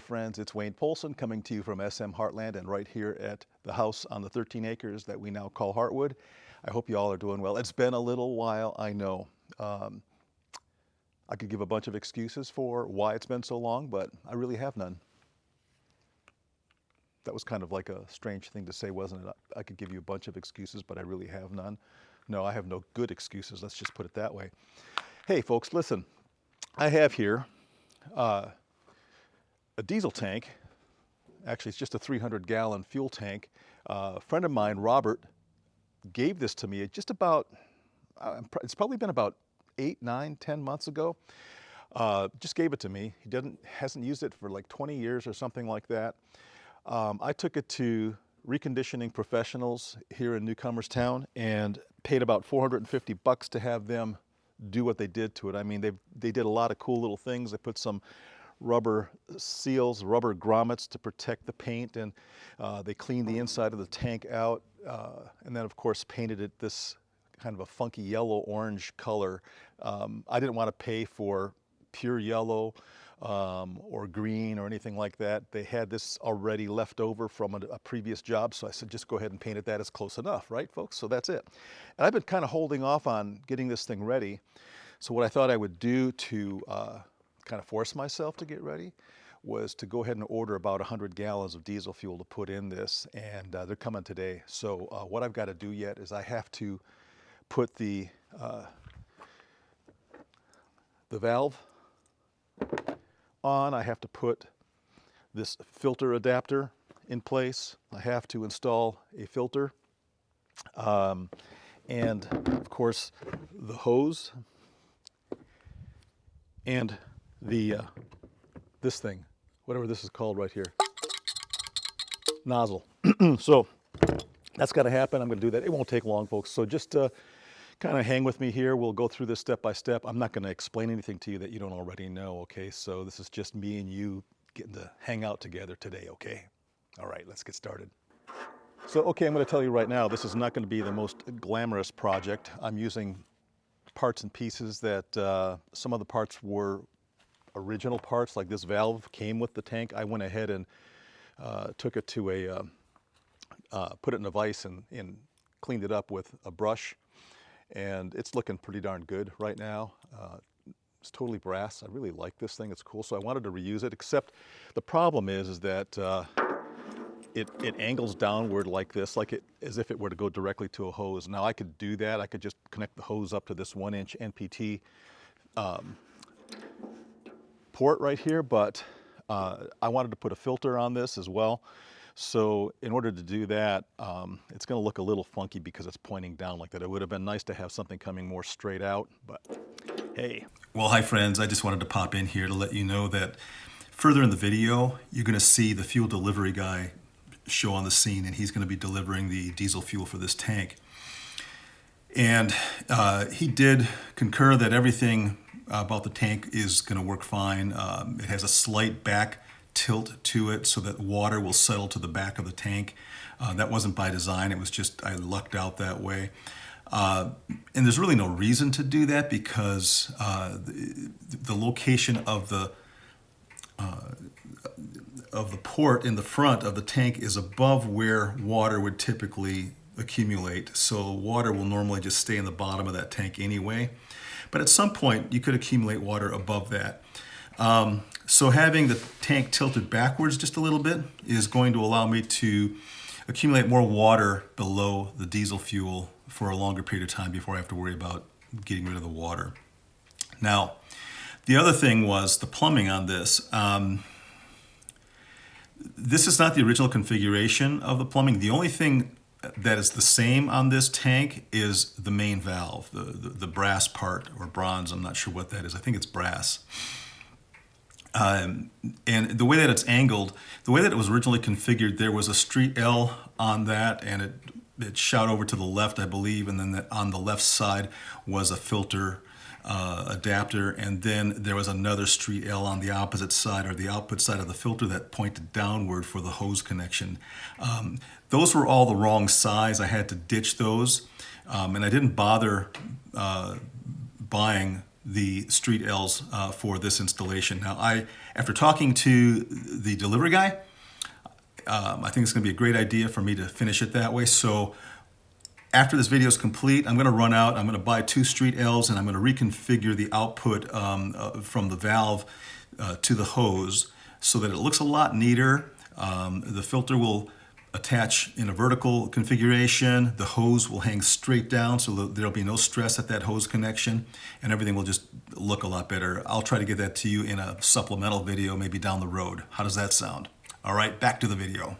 friends, it's Wayne Polson coming to you from SM Heartland and right here at the house on the 13 acres that we now call Heartwood. I hope you all are doing well. It's been a little while, I know. I could give a bunch of excuses for why it's been so long, but I really have none. That was kind of like a strange thing to say, wasn't it? I could give you a bunch of excuses, but I really have none. No, I have no good excuses, let's just put it that way. Hey folks, listen, I have here a diesel tank. Actually, it's just a 300-gallon fuel tank. A friend of mine, Robert, gave this to me just about, it's probably been about 8, 9, 10 months ago. Just gave it to me. He hasn't used it for like 20 years or something like that. I took it to reconditioning professionals here in Newcomerstown and paid about $450 to have them do what they did to it. I mean, they did a lot of cool little things. They put some rubber seals, rubber grommets to protect the paint, and they cleaned the inside of the tank out, and then of course painted it this kind of a funky yellow-orange color. I didn't want to pay for pure yellow or green or anything like that. They had this already left over from a previous job, so I said just go ahead and paint it. That is close enough, right folks? So that's it. And I've been kind of holding off on getting this thing ready. So what I thought I would do to kind of force myself to get ready was to go ahead and order about 100 gallons of diesel fuel to put in this, and they're coming today. So what I've got to do yet is I have to put the valve on. I have to put this filter adapter in place. I have to install a filter, and of course the hose and the this thing, whatever this is called right here, nozzle. So that's got to happen. I'm going to do that. It won't take long, folks. So just kind of hang with me here. We'll go through this step by step. I'm not going to explain anything to you that you don't already know, okay? So this is just me and you getting to hang out together today, okay? All right, let's get started. So, okay, I'm going to tell you right now, this is not going to be the most glamorous project. I'm using parts and pieces that some of the parts were original parts, like this valve came with the tank. I went ahead and took it to put it in a vise and cleaned it up with a brush. And it's looking pretty darn good right now. It's totally brass. I really like this thing. It's cool. So I wanted to reuse it, except the problem is that it angles downward like this, as if it were to go directly to a hose. Now I could do that. I could just connect the hose up to this 1-inch NPT port right here, but I wanted to put a filter on this as well. So in order to do that, it's going to look a little funky because it's pointing down like that. It would have been nice to have something coming more straight out, but hey. Well, hi friends, I just wanted to pop in here to let you know that further in the video, you're going to see the fuel delivery guy show on the scene, and he's going to be delivering the diesel fuel for this tank. And he did concur that everything about the tank is going to work fine. It has a slight back tilt to it so that water will settle to the back of the tank. That wasn't by design, it was just I lucked out that way. And there's really no reason to do that because the location of the port in the front of the tank is above where water would typically accumulate. So water will normally just stay in the bottom of that tank anyway. But at some point you could accumulate water above that. So having the tank tilted backwards just a little bit is going to allow me to accumulate more water below the diesel fuel for a longer period of time before I have to worry about getting rid of the water. Now, the other thing was the plumbing on this. This is not the original configuration of the plumbing. The only thing that is the same on this tank is the main valve, the brass part, or bronze, I'm not sure what that is. I think it's brass. And the way that it's angled, the way that it was originally configured, there was a street L on that, and it shot over to the left, I believe, and then on the left side was a filter adapter, and then there was another street L on the opposite side, or the output side of the filter, that pointed downward for the hose connection. Those were all the wrong size. I had to ditch those, and I didn't bother buying the street L's for this installation. Now, after talking to the delivery guy, I think it's going to be a great idea for me to finish it that way. So after this video is complete, I'm going to run out, I'm going to buy 2 street L's, and I'm going to reconfigure the output from the valve to the hose so that it looks a lot neater. The filter will attach in a vertical configuration. The hose will hang straight down so that there'll be no stress at that hose connection, and everything will just look a lot better. I'll try to get that to you in a supplemental video maybe down the road. How does that sound? All right, back to the video.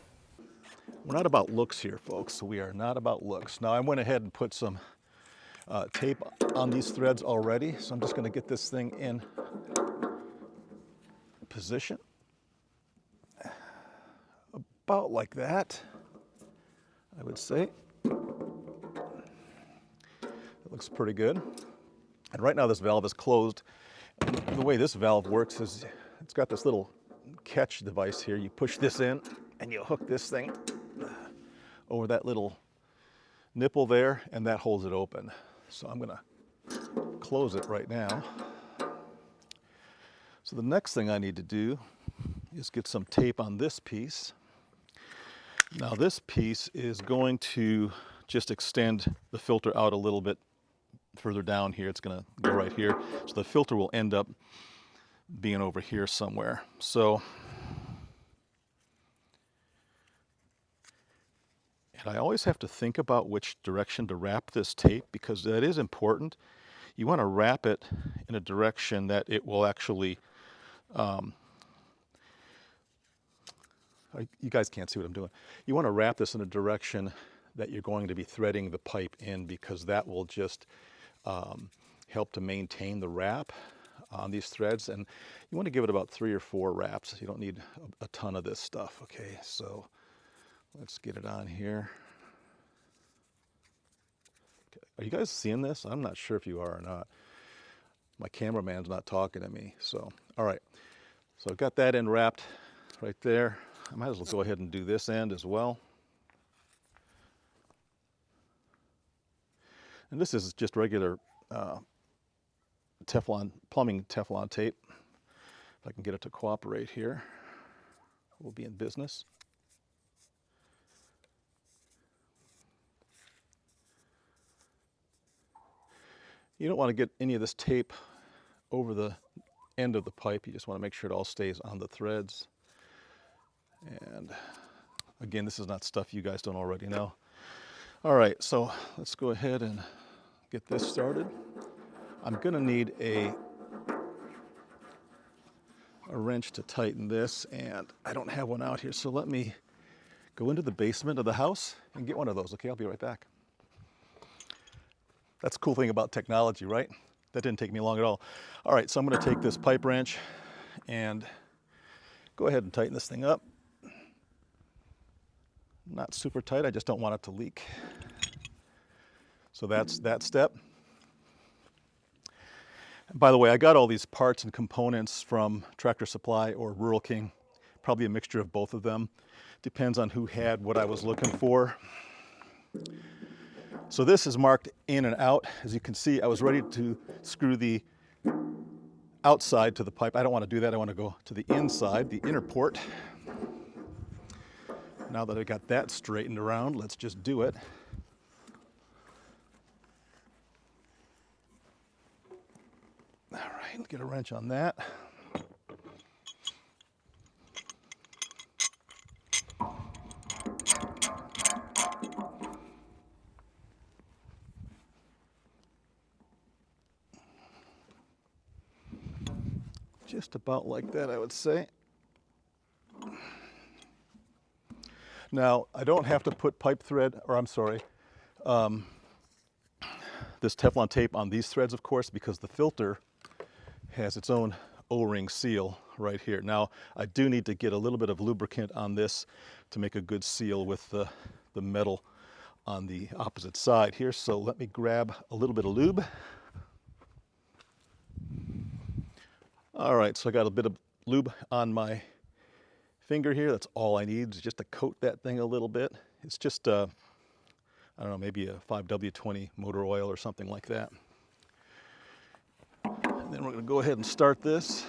We're not about looks here, folks. We are not about looks. Now, I went ahead and put some tape on these threads already, so I'm just going to get this thing in position. About like that, I would say. It looks pretty good. And right now this valve is closed. And the way this valve works is it's got this little catch device here. You push this in and you hook this thing over that little nipple there, and that holds it open. So I'm gonna close it right now. So the next thing I need to do is get some tape on this piece. Now this piece is going to just extend the filter out a little bit further down here. It's going to go right here. So the filter will end up being over here somewhere. So, and I always have to think about which direction to wrap this tape, because that is important. You want to wrap it in a direction that it will actually you guys can't see what I'm doing. You want to wrap this in a direction that you're going to be threading the pipe in, because that will just help to maintain the wrap on these threads. And you want to give it about 3 or 4 wraps. You don't need a ton of this stuff. Okay, so let's get it on here. Okay. Are you guys seeing this? I'm not sure if you are or not. My cameraman's not talking to me. So, all right. So I've got that end wrapped right there. I might as well go ahead and do this end as well. And this is just regular plumbing Teflon tape. If I can get it to cooperate here, we'll be in business. You don't want to get any of this tape over the end of the pipe. You just want to make sure it all stays on the threads. And again, this is not stuff you guys don't already know. All right, so let's go ahead and get this started. I'm gonna need a wrench to tighten this, and I don't have one out here, so let me go into the basement of the house and get one of those. Okay, I'll be right back. That's the cool thing about technology, right? That didn't take me long at all. All right, so I'm gonna take this pipe wrench and go ahead and tighten this thing up. Not super tight, I just don't want it to leak. So that's that step. And by the way, I got all these parts and components from Tractor Supply or Rural King, probably a mixture of both of them. Depends on who had what I was looking for. So this is marked in and out. As you can see, I was ready to screw the outside to the pipe. I don't want to do that, I want to go to the inside, the inner port. Now that I got that straightened around, let's just do it. All right, get a wrench on that. Just about like that, I would say. Now, I don't have to put pipe thread, or I'm sorry, this Teflon tape on these threads, of course, because the filter has its own O-ring seal right here. Now, I do need to get a little bit of lubricant on this to make a good seal with the metal on the opposite side here. So let me grab a little bit of lube. All right, so I got a bit of lube on my finger here. That's all I need, just to coat that thing a little bit. It's just, I don't know, maybe a 5W20 motor oil or something like that. then we're going to go ahead and start this.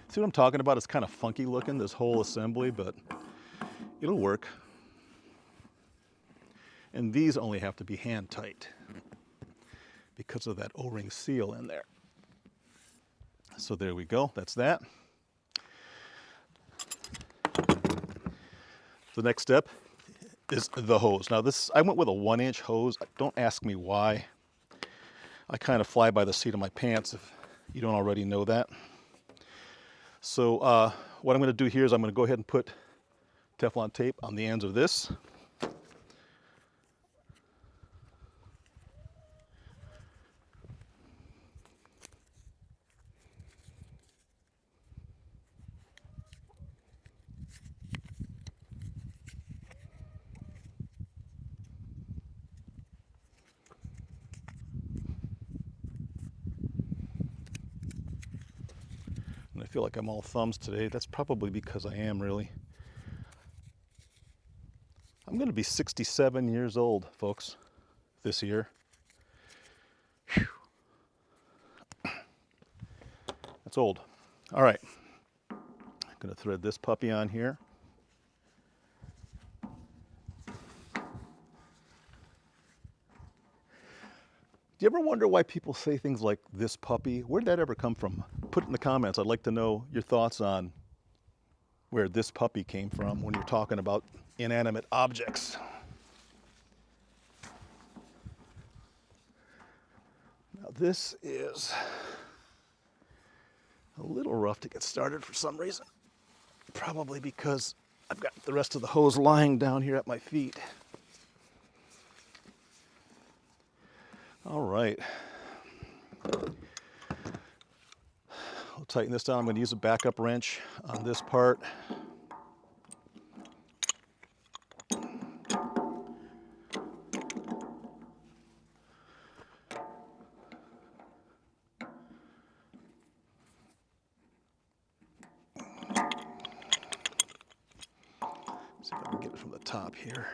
See what I'm talking about? It's kind of funky looking, this whole assembly, but it'll work. And these only have to be hand tight because of that O-ring seal in there. So there we go, that's that. The next step is the hose. Now this, I went with a 1-inch hose. Don't ask me why. I kind of fly by the seat of my pants if you don't already know that. So what I'm going to do here is I'm going to go ahead and put Teflon tape on the ends of this. And I feel like I'm all thumbs today. That's probably because I am really. I'm going to be 67 years old, folks, this year. Whew. That's old. All right. I'm going to thread this puppy on here. Do you ever wonder why people say things like this puppy? Where did that ever come from? Put it in the comments. I'd like to know your thoughts on where this puppy came from when you're talking about inanimate objects. Now this is a little rough to get started for some reason. Probably because I've got the rest of the hose lying down here at my feet. All right. I'll tighten this down. I'm going to use a backup wrench on this part. See if I can get it from the top here.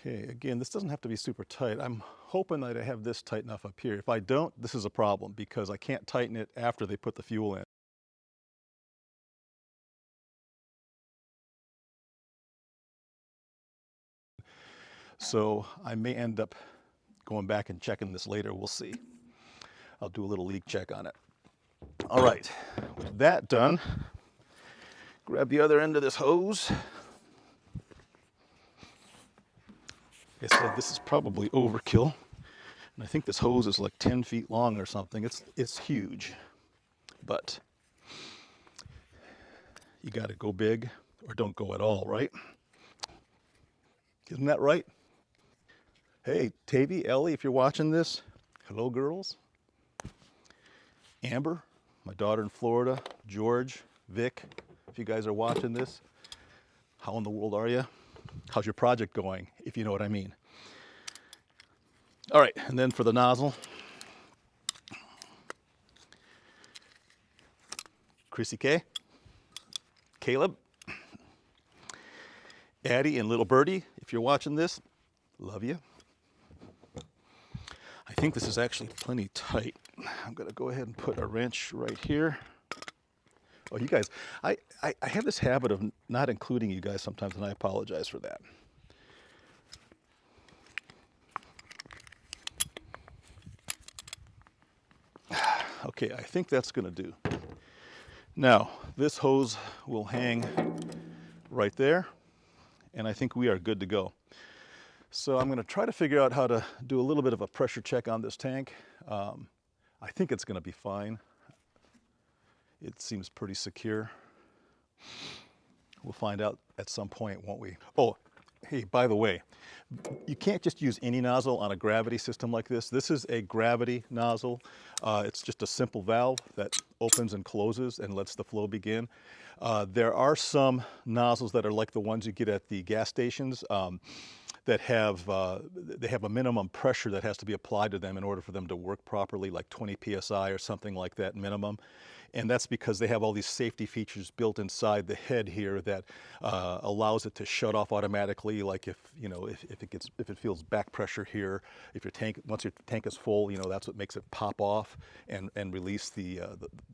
Okay, again, this doesn't have to be super tight. I'm hoping that I have this tight enough up here. If I don't, this is a problem because I can't tighten it after they put the fuel in. So I may end up going back and checking this later. We'll see. I'll do a little leak check on it. All right, with that done, grab the other end of this hose. Like I said, this is probably overkill. And I think this hose is like 10 feet long or something. It's huge. But you got to go big or don't go at all, right? Isn't that right? Hey, Tavy, Ellie, if you're watching this, hello, girls. Amber, my daughter in Florida, George, Vic, if you guys are watching this, how in the world are you? How's your project going, if you know what I mean? All right, and then for the nozzle, Chrissy K, Caleb, Addie, and little Birdie, if you're watching this, love you. I think this is actually plenty tight. I'm gonna go ahead and put a wrench right here. Oh, you guys, I have this habit of not including you guys sometimes, and I apologize for that. Okay, I think that's gonna do. Now, this hose will hang right there, and I think we are good to go. So I'm gonna try to figure out how to do a little bit of a pressure check on this tank. I think it's gonna be fine. It seems pretty secure. We'll find out at some point, won't we? Oh, hey, by the way, you can't just use any nozzle on a gravity system like this. This is a gravity nozzle. It's just a simple valve that opens and closes and lets the flow begin. There are some nozzles that are like the ones you get at the gas stations. that have they have a minimum pressure that has to be applied to them in order for them to work properly, like 20 psi or something like that minimum. And that's because they have all these safety features built inside the head here that allows it to shut off automatically. Like if it feels back pressure here, if your tank, once your tank is full, that's what makes it pop off and release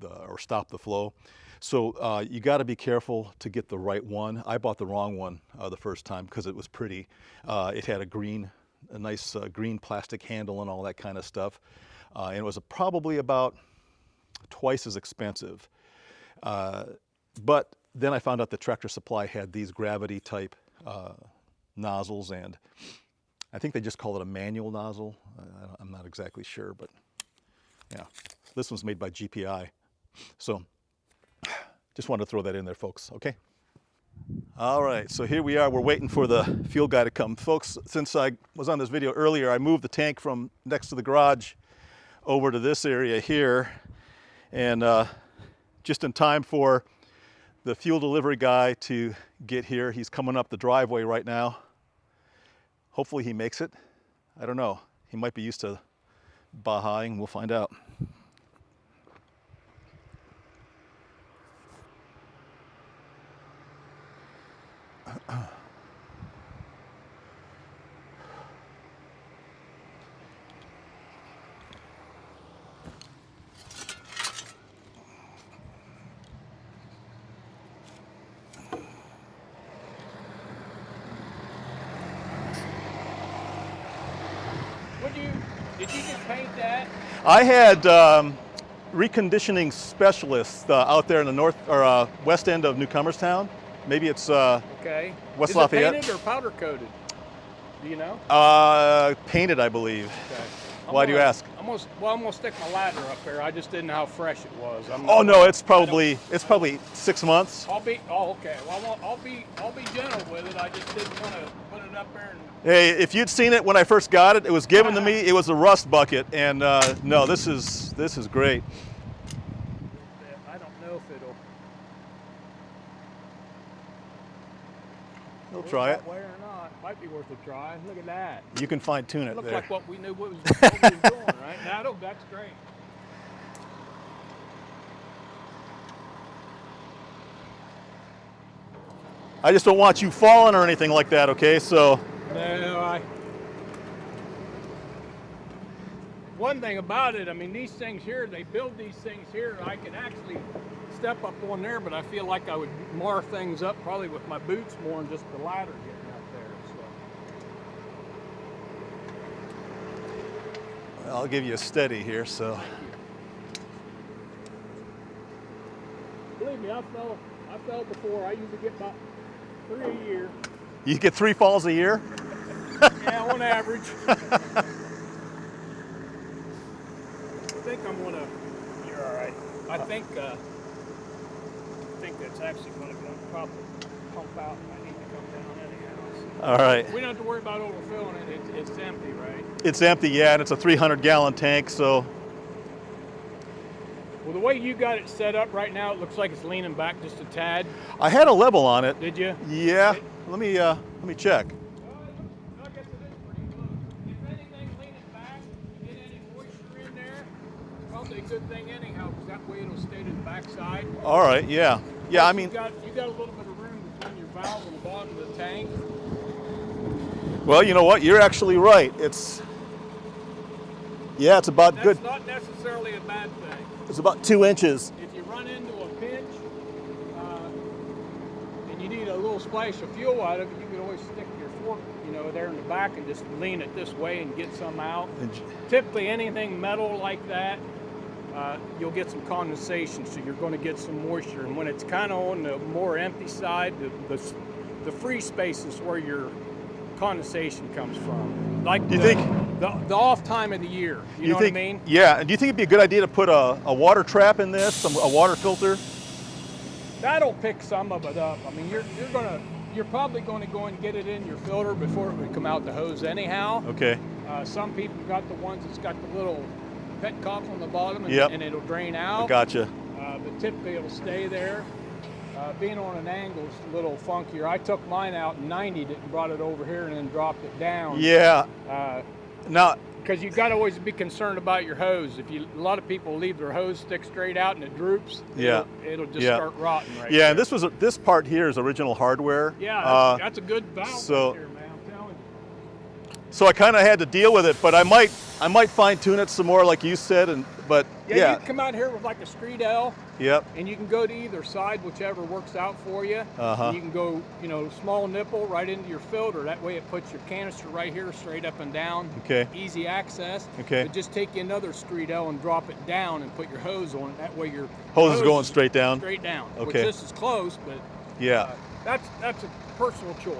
or stop the flow. So you got to be careful to get the right one. I bought the wrong one the first time because it was pretty. It had a nice green plastic handle and all that kind of stuff, and it was probably about twice as expensive. But then I found out that Tractor Supply had these gravity type nozzles, and I think they just call it a manual nozzle. I'm not exactly sure, but yeah, this one's made by GPI. So just wanted to throw that in there, folks, okay? All right, so here we are. We're waiting for the field guy to come. Folks, since I was on this video earlier, I moved the tank from next to the garage over to this area here. And just in time for the fuel delivery guy to get here. He's coming up the driveway right now. Hopefully he makes it. I don't know. He might be used to Baja-ing. We'll find out. Did you just paint that? I had reconditioning specialists out there in the north or west end of Newcomerstown. Maybe it's okay. West Is Lafayette. It painted or powder coated? Do you know? Painted, I believe. Okay. Why do you ask? I'm gonna stick my ladder up there. I just didn't know how fresh it was. Oh no, it's probably 6 months. Okay. Well, I'll be gentle with it. I just didn't want to put it up there. Hey, if you'd seen it when I first got it, it was given to me. It was a rust bucket, and no, this is great. I don't know if it'll. We'll try it. That way or not, might be worth a try. Look at that. You can fine tune it Looks there. like what we knew what we was doing, right? That's great. I just don't want you falling or anything like that, okay? So. No, one thing about it, I mean, these things here, they build these things here. I can actually step up on there, but I feel like I would mar things up probably with my boots more than just the ladder getting up there. So. I'll give you a steady here, so. Believe me, I fell before. I usually get about 3 a year. You get 3 falls a year? Yeah, on average. I think I'm gonna. You're all right. I think it's actually gonna probably pump out. I need to come down anyhow. So. All right. We don't have to worry about overfilling it. It's empty, right? It's empty, yeah, and it's a 300-gallon tank, so. Well, the way you got it set up right now, it looks like it's leaning back just a tad. I had a level on it. Did you? Yeah. Let me check. I guess it is pretty close. If anything leaning back, get any moisture in there, it's probably a good thing anyhow, because that way it'll stay to the backside. All right, yeah. Yeah, I mean. You got a little bit of room between your valve and the bottom of the tank. Well, you know what? You're actually right. It's about good. That's not necessarily a bad thing. It's about 2 inches. If you run into a pinch and you need a little splash of fuel out of it, you can always stick your fork, there in the back and just lean it this way and get some out. Typically, anything metal like that, you'll get some condensation, so you're going to get some moisture. And when it's kind of on the more empty side, the free space is where your condensation comes from. Like do you think the off time of the year? You know what I mean? Yeah. And do you think it'd be a good idea to put a water trap in this, a water filter? That'll pick some of it up. I mean, you're probably going to go and get it in your filter before it would come out the hose anyhow. Okay. Some people got the ones that's got the little petcock on the bottom and, yep. and it'll drain out. I gotcha. But typically it'll stay there. being on an angle is a little funkier. I took mine out and 90'd it and brought it over here and then dropped it down. Yeah. Now, because you got to always be concerned about your hose. A lot of people leave their hose stick straight out and it droops. Yeah. It'll just start rotting right Yeah, there. and this part here is original hardware. Yeah, that's a good valve so, right there, man. I'm telling you. So I kind of had to deal with it, but I might fine tune it some more, like you said, but yeah. You can come out here with like a street L. Yep. And you can go to either side, whichever works out for you. Uh-huh. You can go, small nipple right into your filter. That way it puts your canister right here, straight up and down. Okay. Easy access. Okay. But just take you another street L and drop it down and put your hose on it. That way your hose is going straight down. Straight down. Okay. Which this is close, but that's a personal choice.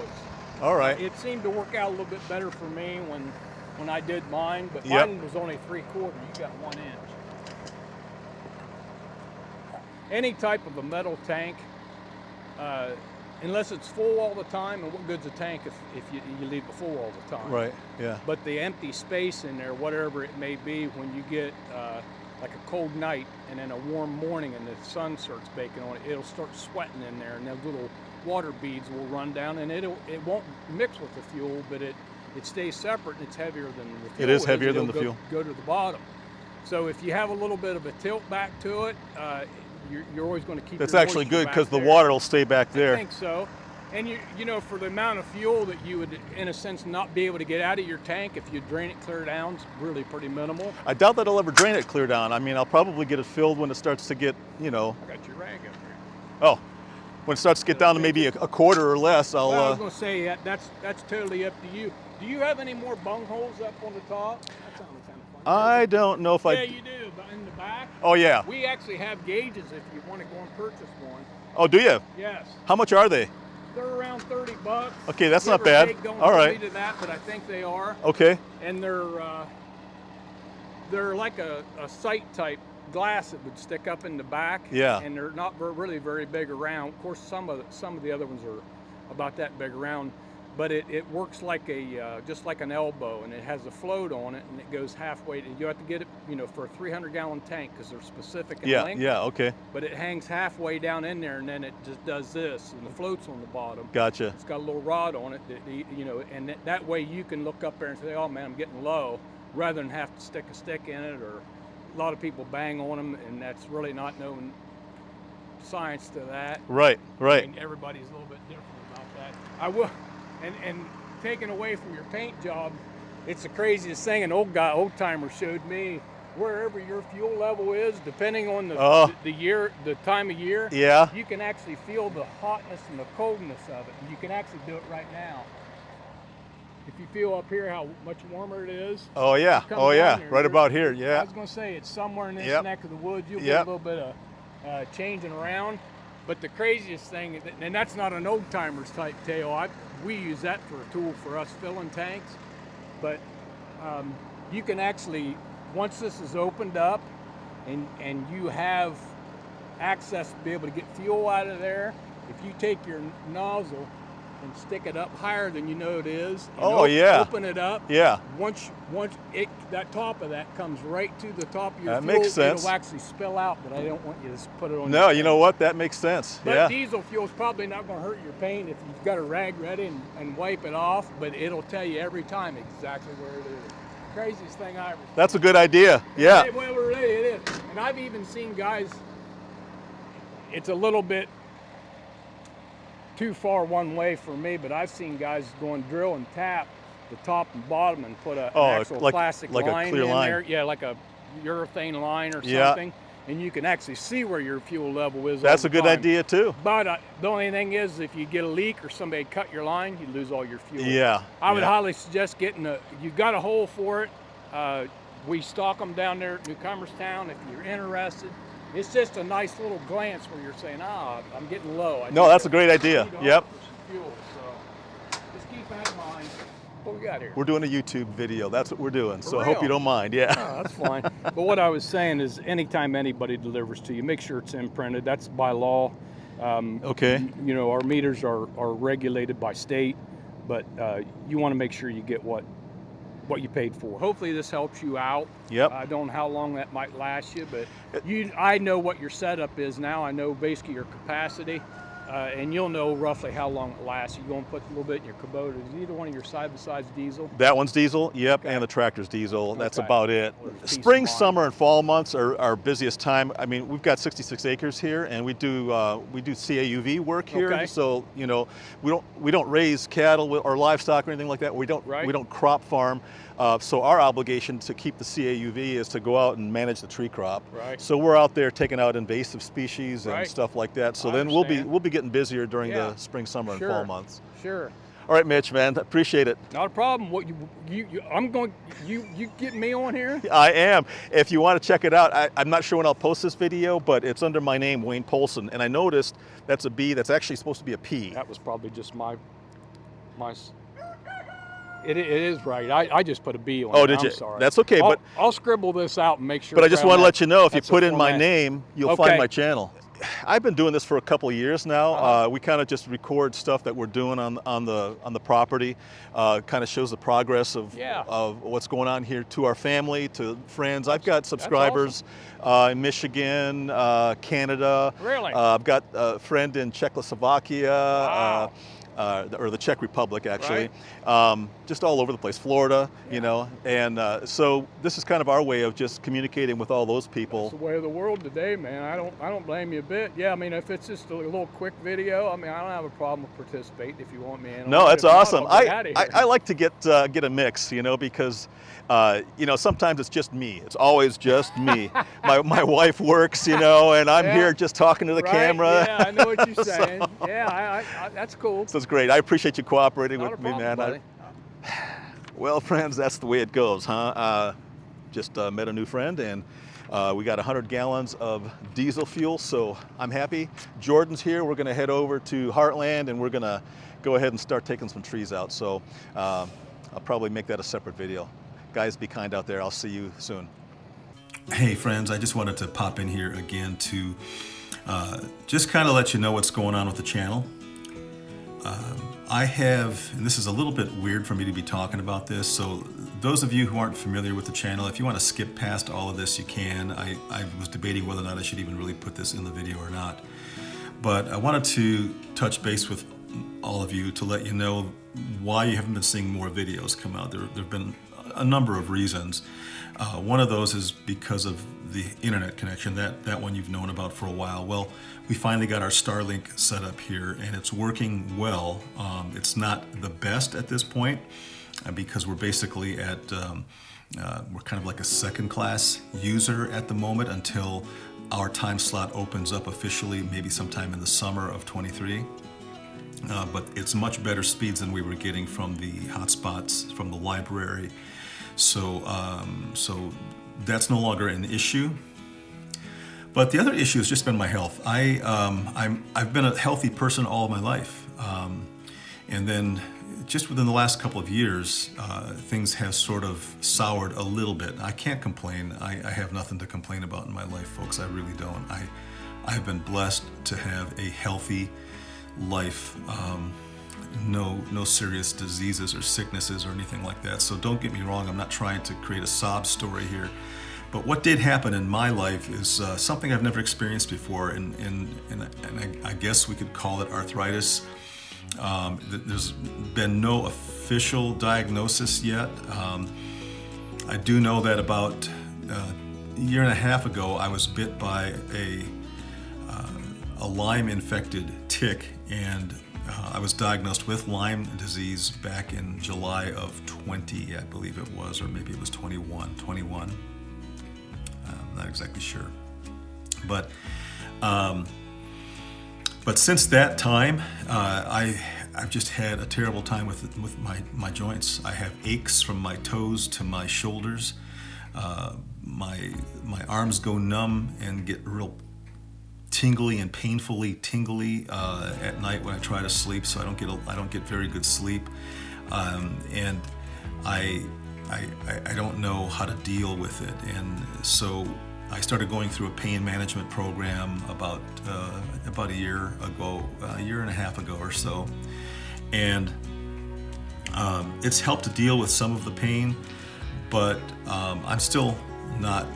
All right. It seemed to work out a little bit better for me when I did mine, but mine was only 3/4. You got 1 inch. Any type of a metal tank, unless it's full all the time, and what good's a tank if you leave it full all the time? Right, yeah. But the empty space in there, whatever it may be, when you get like a cold night and then a warm morning and the sun starts baking on it, it'll start sweating in there, and those little water beads will run down, and it won't mix with the fuel, but it stays separate, and it's heavier than the fuel. It is heavier than the fuel. Go to the bottom. So if you have a little bit of a tilt back to it, you're always going to keep. That's your actually moisture good because the there. water will stay back there. I think so. And for the amount of fuel that you would, in a sense, not be able to get out of your tank if you drain it clear down, it's really pretty minimal. I doubt that I'll ever drain it clear down. I mean, I'll probably get it filled when it starts to get, I got your rag up here. Oh, when it starts to get down to maybe a quarter or less, I'll. Well, I was going to say that's totally up to you. Do you have any more bung holes up on the top? That sounded kind of fun. I don't know if Yeah, you do, but in the back. Oh yeah. We actually have gauges if you want to go and purchase one. Oh, do you? Yes. How much are they? They're around $30. Okay, that's not Give or bad. take, don't All hold right. me to that, but I think they are. Okay. And they're like a sight type glass that would stick up in the back. Yeah. And they're not really very big around. Of course, some of the other ones are about that big around, but it works like just like an elbow, and it has a float on it, and it goes halfway. You have to get it, for a 300-gallon tank because they're specific in length. Yeah. Okay. But it hangs halfway down in there, and then it just does this, and the float's on the bottom. Gotcha. It's got a little rod on it, and that way you can look up there and say, "Oh man, I'm getting low," rather than have to stick a stick in it. Or a lot of people bang on them, and that's really not known science to that. Right. I mean, everybody's a little bit different about that. I will, and taken away from your paint job, it's the craziest thing. An old timer showed me wherever your fuel level is, depending on the year, the time of year. Yeah. You can actually feel the hotness and the coldness of it. And you can actually do it right now. If you feel up here how much warmer it is. Oh yeah. Oh yeah. Right about here. Yeah. I was going to say it's somewhere in this neck of the woods. You'll get a little bit of changing around. But the craziest thing, and that's not an old timers type tale. We use that for a tool for us filling tanks. But you can actually, once this is opened up and you have access to be able to get fuel out of there, if you take your nozzle and stick it up higher than you know it is, and open it up. Yeah. Once that top of that comes right to the top of your that fuel, makes sense. it'll actually spill out. But I don't want you to put it on. No, you know what? That makes sense. But diesel fuel is probably not going to hurt your paint if you've got a rag ready and wipe it off. But it'll tell you every time exactly where it is. Craziest thing I ever. That's a good idea. Yeah. Well, really, it is. And I've even seen guys. It's a little bit too far one way for me, but I've seen guys go and drill and tap the top and bottom and put an actual plastic line a clear in line. there. Yeah, like a urethane line or something. And you can actually see where your fuel level is. That's a good idea too. But the only thing is, if you get a leak or somebody cut your line, you lose all your fuel. Yeah. I would highly suggest getting you've got a hole for it. We stock them down there at Newcomerstown if you're interested. It's just a nice little glance where you're saying, I'm getting low. No, that's a great idea. Yep. Fuel, so just keep that in mind. What we got here? We're doing a YouTube video. That's what we're doing. So I real? hope you don't mind. Yeah. Oh, that's fine. But what I was saying is anytime anybody delivers to you, make sure it's imprinted. That's by law. Okay. Our meters are regulated by state, but you want to make sure you get what you paid for. Hopefully this helps you out. Yep. I don't know how long that might last you, but I know what your setup is now. I know basically your capacity. and you'll know roughly how long it lasts. You're going to put a little bit in your Kubota. Is either one of your side-by-sides diesel? That one's diesel, yep, Okay. and the tractor's diesel. That's Okay. about it. Well, there's peace of Spring, mind. summer, and fall months are our busiest time. I mean, we've got 66 acres here, and we do CAUV work here. Okay. So we don't raise cattle or livestock or anything like that. We don't crop farm. So our obligation to keep the CAUV is to go out and manage the tree crop. Right. So we're out there taking out invasive species and Right. stuff like that. So I then understand. we'll be getting busier during Yeah. the spring, summer, and Sure. fall months. Sure. All right, Mitch, man, appreciate it. Not a problem. What you get me on here? I am. If you want to check it out, I'm not sure when I'll post this video, but it's under my name, Wayne Polson, and I noticed that's a B that's actually supposed to be a P. That was probably just my. It is right. I just put a B on it. Oh, did you? I'm sorry. That's okay, but I'll scribble this out and make sure. but I just want to let you know, if you that's a put in my format. name, you'll Okay. find my channel. I've been doing this for a couple of years now. We kind of just record stuff that we're doing on the property. Kind of shows the progress of what's going on here to our family, to friends. I've got subscribers in Michigan, Canada. Really? I've got a friend in Czechoslovakia. Wow. Or the Czech Republic, actually. Just all over the place, Florida, you know. And so this is kind of our way of just communicating with all those people. It's the way of the world today, man. I don't blame you a bit. Yeah, I mean, if it's just a little quick video, I mean, I don't have a problem with participating if you want me in. No, that's If not, awesome. I'll get outta here. I like to get a mix, you know, because sometimes it's just me. It's always just me. my wife works, you know, and I'm here just talking to the Right? camera. Yeah, I know what you're saying. Yeah, I that's cool. So it's great. I appreciate you cooperating Not with a me, problem, man. buddy. Well, friends, that's the way it goes, huh? Just met a new friend, and we got 100 gallons of diesel fuel, so I'm happy. Jordan's here. We're going to head over to Heartland, and we're going to go ahead and start taking some trees out. So I'll probably make that a separate video. Guys, be kind out there. I'll see you soon. Hey, friends, I just wanted to pop in here again to just kind of let you know what's going on with the channel. I have, and this is a little bit weird for me to be talking about this, so those of you who aren't familiar with the channel, if you want to skip past all of this, you can. I was debating whether or not I should even really put this in the video or not. But I wanted to touch base with all of you to let you know why you haven't been seeing more videos come out. There have been a number of reasons. One of those is because of the internet connection. That one you've known about for a while. Well, we finally got our Starlink set up here, and it's working well. It's not the best at this point because we're basically at we're kind of like a second-class user at the moment until our time slot opens up officially, maybe sometime in the summer of 23. But it's much better speeds than we were getting from the hotspots from the library. So that's no longer an issue. But the other issue has just been my health. I've been a healthy person all of my life, and then just within the last couple of years, things have sort of soured a little bit. I can't complain. I have nothing to complain about in my life, folks. I really don't. I have been blessed to have a healthy life. No serious diseases or sicknesses or anything like that. So don't get me wrong, I'm not trying to create a sob story here. But what did happen in my life is something I've never experienced before, and I guess we could call it arthritis. There's been no official diagnosis yet. I do know that about a year and a half ago, I was bit by a Lyme-infected tick, and I was diagnosed with Lyme disease back in July of 20, I believe it was, or maybe it was 21. I'm not exactly sure. But since that time, I've just had a terrible time with my joints. I have aches from my toes to my shoulders. My arms go numb and get real tingly and painfully tingly at night when I try to sleep, so I don't get very good sleep, and I don't know how to deal with it, and so I started going through a pain management program about a year ago, a year and a half ago or so, and it's helped to deal with some of the pain, but I'm still not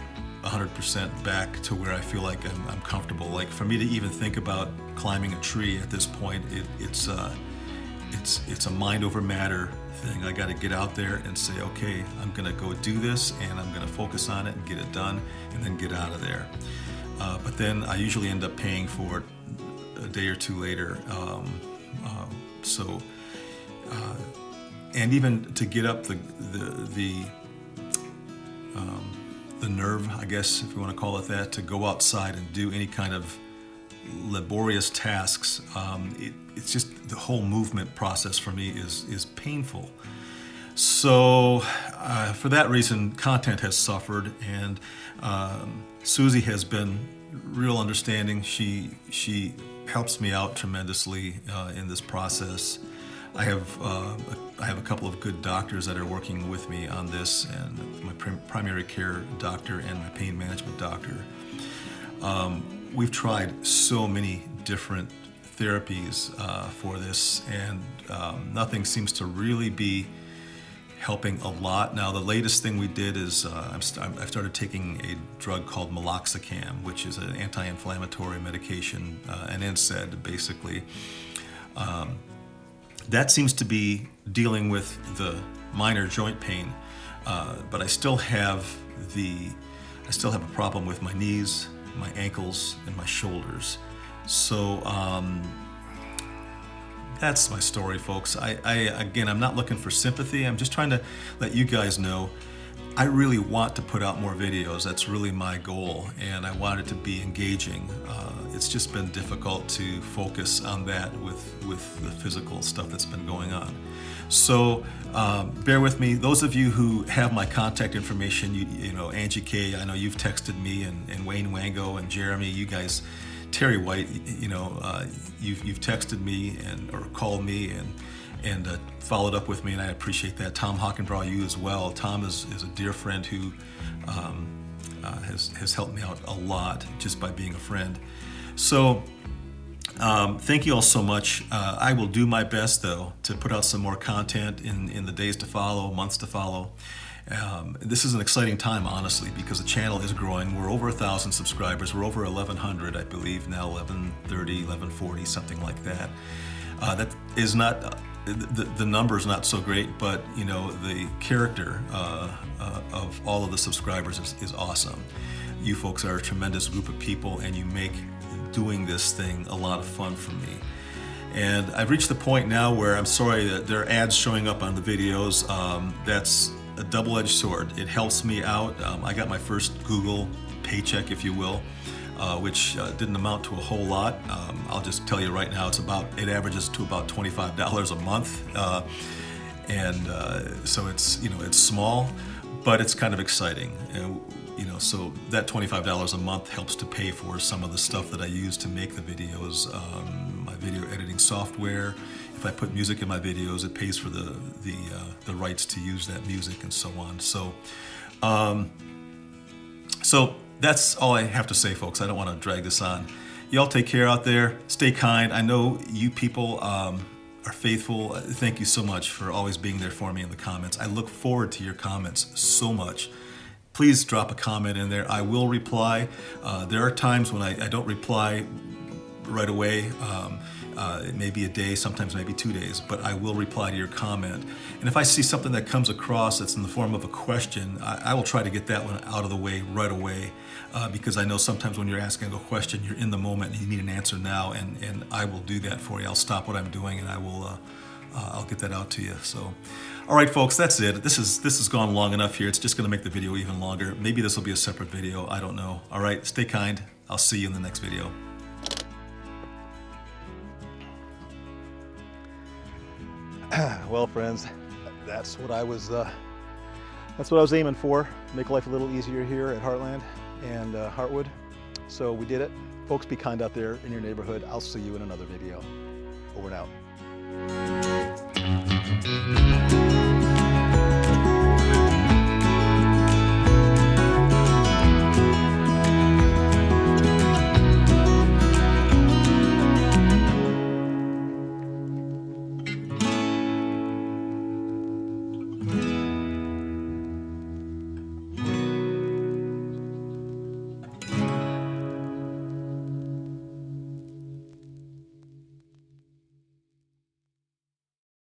100% back to where I feel like I'm comfortable. Like for me to even think about climbing a tree at this point, it's a mind over matter thing. I got to get out there and say, okay, I'm going to go do this, and I'm going to focus on it and get it done, and then get out of there. But then I usually end up paying for it a day or two later. And even to get up the nerve, I guess, if you want to call it that, to go outside and do any kind of laborious tasks, it's just the whole movement process for me is painful. So for that reason, content has suffered, and Susie has been real understanding. She helps me out tremendously in this process. I have a couple of good doctors that are working with me on this, and my primary care doctor and my pain management doctor. We've tried so many different therapies for this, and nothing seems to really be helping a lot. Now, the latest thing we did is I've started taking a drug called meloxicam, which is an anti-inflammatory medication, an NSAID, basically. That seems to be dealing with the minor joint pain, but I still have a problem with my knees, my ankles, and my shoulders. So that's my story, folks. Again, I'm not looking for sympathy. I'm just trying to let you guys know I really want to put out more videos. That's really my goal, and I want it to be engaging. It's just been difficult to focus on that with the physical stuff that's been going on. So bear with me. Those of you who have my contact information, you know, Angie K, I know you've texted me, and Wayne Wango and Jeremy, you guys, Terry White, you know, you've texted me or called me and followed up with me, and I appreciate that. Tom Hockenbrough, you as well. Tom is a dear friend who has helped me out a lot just by being a friend. So thank you all so much. I will do my best, though, to put out some more content in the days to follow, months to follow. This is an exciting time, honestly, because the channel is growing. We're over 1,000 subscribers. We're over 1,100, I believe, now, 1,130, 1,140, something like that. That is not, the number is not so great, but, you know, the character of all of the subscribers is awesome. You folks are a tremendous group of people, and you make doing this thing a lot of fun for me. And I've reached the point now where I'm sorry that there are ads showing up on the videos. That's a double-edged sword. It helps me out. I got my first Google paycheck, if you will, which didn't amount to a whole lot. I'll just tell you right now, it averages to about $25 a month, and so it's, you know, it's small, but it's kind of exciting. You know, so that $25 a month helps to pay for some of the stuff that I use to make the videos, my video editing software. If I put music in my videos, it pays for the rights to use that music and so on. So that's all I have to say, folks. I don't want to drag this on. Y'all take care out there. Stay kind. I know you people are faithful. Thank you so much for always being there for me in the comments. I look forward to your comments so much. Please drop a comment in there. I will reply. There are times when I don't reply right away. It may be a day, sometimes maybe 2 days, but I will reply to your comment. And if I see something that comes across that's in the form of a question, I will try to get that one out of the way right away, because I know sometimes when you're asking a question, you're in the moment and you need an answer now, and I will do that for you. I'll stop what I'm doing and I'll get that out to you. So, all right, folks, that's it. This has gone long enough here. It's just going to make the video even longer. Maybe this will be a separate video. I don't know. All right, stay kind. I'll see you in the next video. Well, friends, that's what I was aiming for. Make life a little easier here at Heartland and Heartwood. So we did it. Folks, be kind out there in your neighborhood. I'll see you in another video. Over and out.